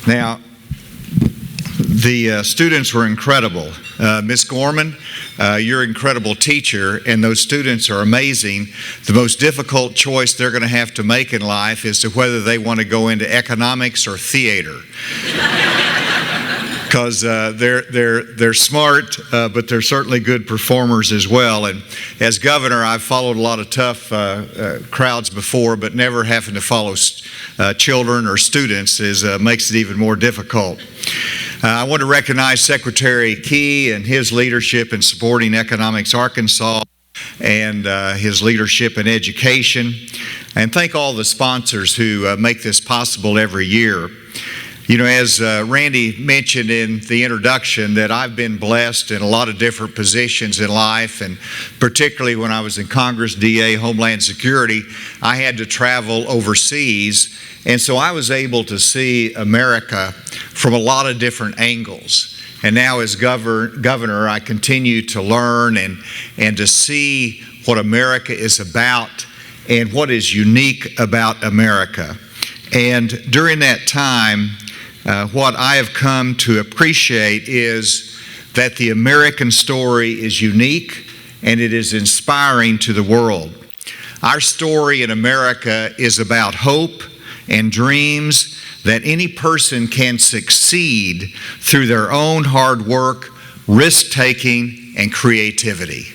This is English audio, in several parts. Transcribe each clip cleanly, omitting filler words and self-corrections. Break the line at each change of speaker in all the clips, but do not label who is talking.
Now, the students were incredible. Miss Gorman, you're an incredible teacher, and those students are amazing. The most difficult choice they're going to have to make in life is to whether they want to go into economics or theater. Because they're smart, but they're certainly good performers as well. And as governor, I've followed a lot of tough crowds before, but never having to follow children or students makes it even more difficult. I want to recognize Secretary Key and his leadership in supporting Economics Arkansas and his leadership in education, and thank all the sponsors who make this possible every year. You know, as Randy mentioned in the introduction, that I've been blessed in a lot of different positions in life, and particularly when I was in Congress, DA, Homeland Security, I had to travel overseas, and so I was able to see America from a lot of different angles. And now as governor, I continue to learn and to see what America is about and what is unique about America. And during that time, what I have come to appreciate is that the American story is unique and it is inspiring to the world. Our story in America is about hope and dreams that any person can succeed through their own hard work, risk-taking, and creativity.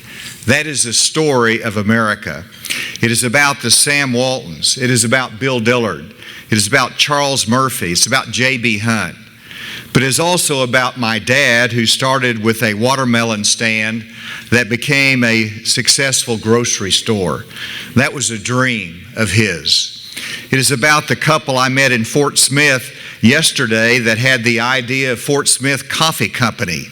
That is the story of America. It is about the Sam Waltons. It is about Bill Dillard. It is about Charles Murphy. It's about J.B. Hunt. But it's also about my dad, who started with a watermelon stand that became a successful grocery store. That was a dream of his. It is about the couple I met in Fort Smith yesterday that had the idea of Fort Smith Coffee Company,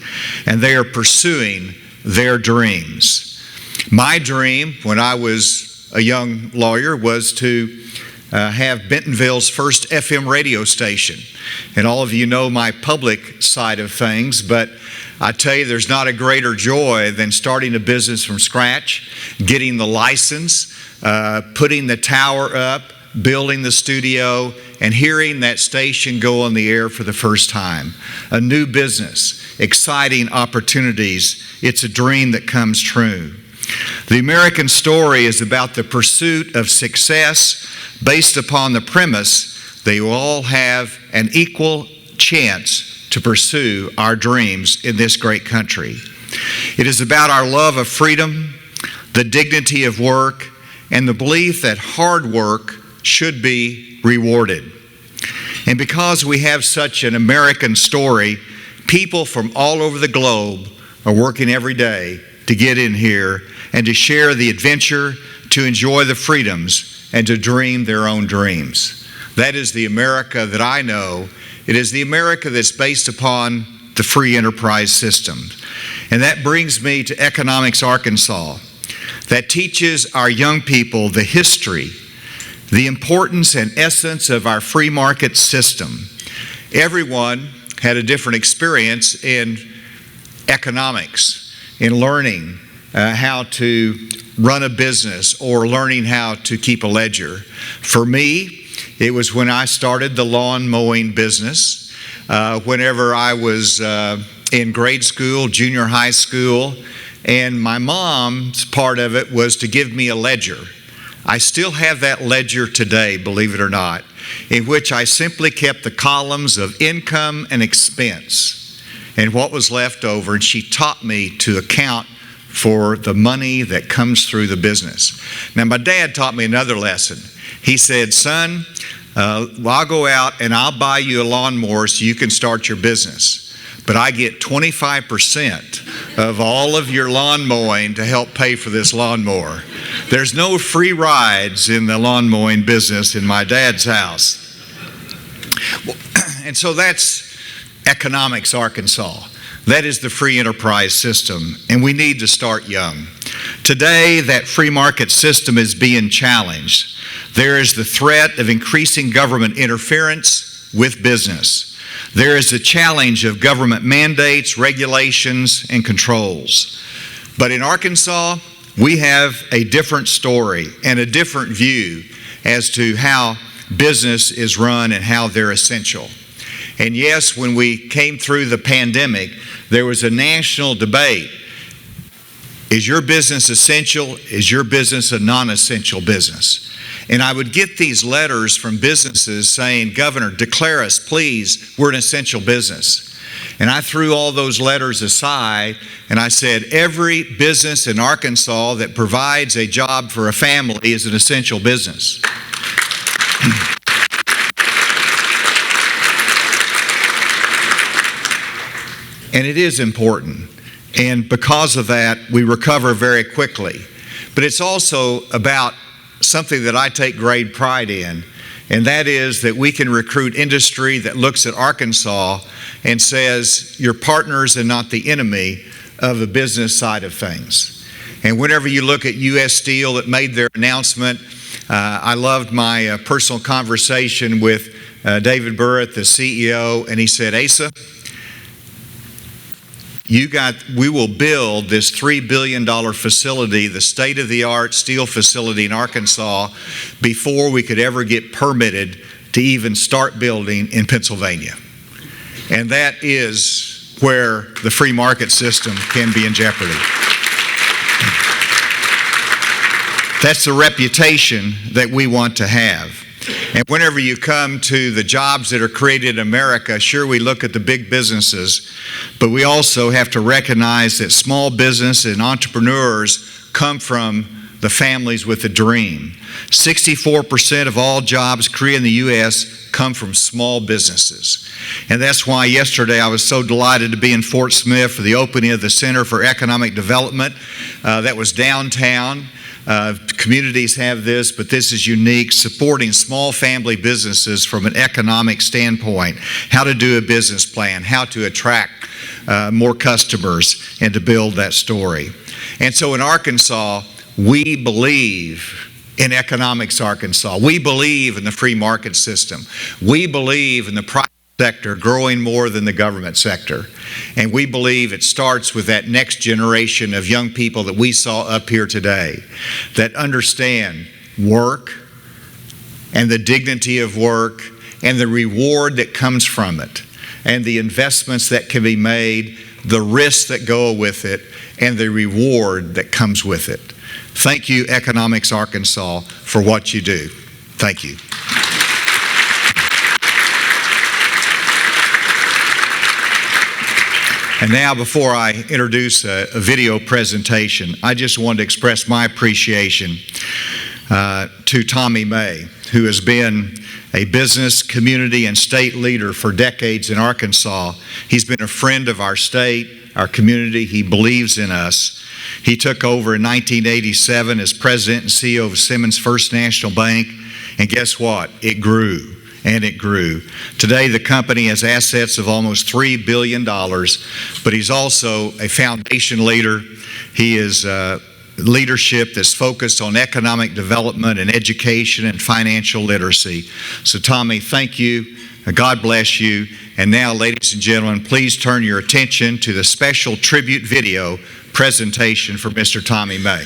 and they are pursuing their dreams. My dream when I was a young lawyer was to have Bentonville's first FM radio station. And all of you know my public side of things, but I tell you, there's not a greater joy than starting a business from scratch, getting the license, putting the tower up, building the studio, and hearing that station go on the air for the first time. A new business, exciting opportunities. It's a dream that comes true. The American story is about the pursuit of success based upon the premise they will all have an equal chance to pursue our dreams in this great country. It is about our love of freedom, the dignity of work, and the belief that hard work should be rewarded. And because we have such an American story, people from all over the globe are working every day to get in here and to share the adventure, to enjoy the freedoms, and to dream their own dreams. That is the America that I know. It is the America that's based upon the free enterprise system. And that brings me to Economics Arkansas, that teaches our young people the history, the importance and essence of our free market system. Everyone had a different experience in economics, in learning how to run a business or learning how to keep a ledger. For me, it was when I started the lawn mowing business, whenever I was in grade school, junior high school, and my mom's part of it was to give me a ledger. I still have that ledger today, believe it or not, in which I simply kept the columns of income and expense and what was left over, and she taught me to account for the money that comes through the business. Now, my dad taught me another lesson. He said, son, I'll go out and I'll buy you a lawnmower so you can start your business, but I get 25% of all of your lawn mowing to help pay for this lawnmower. There's no free rides in the lawn mowing business in my dad's house. And so that's Economics Arkansas. That is the free enterprise system, and we need to start young. Today, that free market system is being challenged. There is the threat of increasing government interference with business. There is the challenge of government mandates, regulations, and controls. But in Arkansas, we have a different story and a different view as to how business is run and how they're essential. And yes, when we came through the pandemic, there was a national debate. Is your business essential? Is your business a non-essential business? And I would get these letters from businesses saying, Governor, declare us, please, we're an essential business. And I threw all those letters aside and I said, every business in Arkansas that provides a job for a family is an essential business. And it is important. And because of that, we recover very quickly. But it's also about something that I take great pride in, and that is that we can recruit industry that looks at Arkansas and says, you're partners and not the enemy of the business side of things. And whenever you look at U.S. Steel that made their announcement, I loved my personal conversation with David Burritt, the CEO, and he said, Asa, we will build this $3 billion facility, the state-of-the-art steel facility in Arkansas, before we could ever get permitted to even start building in Pennsylvania. And that is where the free market system can be in jeopardy. That's the reputation that we want to have. And whenever you come to the jobs that are created in America, sure, we look at the big businesses, but we also have to recognize that small business and entrepreneurs come from the families with a dream. 64% of all jobs created in the U.S. come from small businesses. And that's why yesterday I was so delighted to be in Fort Smith for the opening of the Center for Economic Development. That was downtown. Communities have this, but this is unique, supporting small family businesses from an economic standpoint, how to do a business plan, how to attract more customers, and to build that story. And so in Arkansas, we believe in Economics Arkansas. We believe in the free market system. We believe in the private sector growing more than the government sector. And we believe it starts with that next generation of young people that we saw up here today that understand work and the dignity of work and the reward that comes from it and the investments that can be made, the risks that go with it, and the reward that comes with it. Thank you, Economics Arkansas, for what you do. Thank you. And now, before I introduce a video presentation, I just wanted to express my appreciation to Tommy May, who has been a business, community, and state leader for decades in Arkansas. He's been a friend of our state, our community. He believes in us. He took over in 1987 as president and CEO of Simmons First National Bank, and guess what? It grew. And it grew. Today, the company has assets of almost $3 billion, but he's also a foundation leader. He is leadership that's focused on economic development and education and financial literacy. So, Tommy, thank you. God bless you. And now, ladies and gentlemen, please turn your attention to the special tribute video presentation for Mr. Tommy May.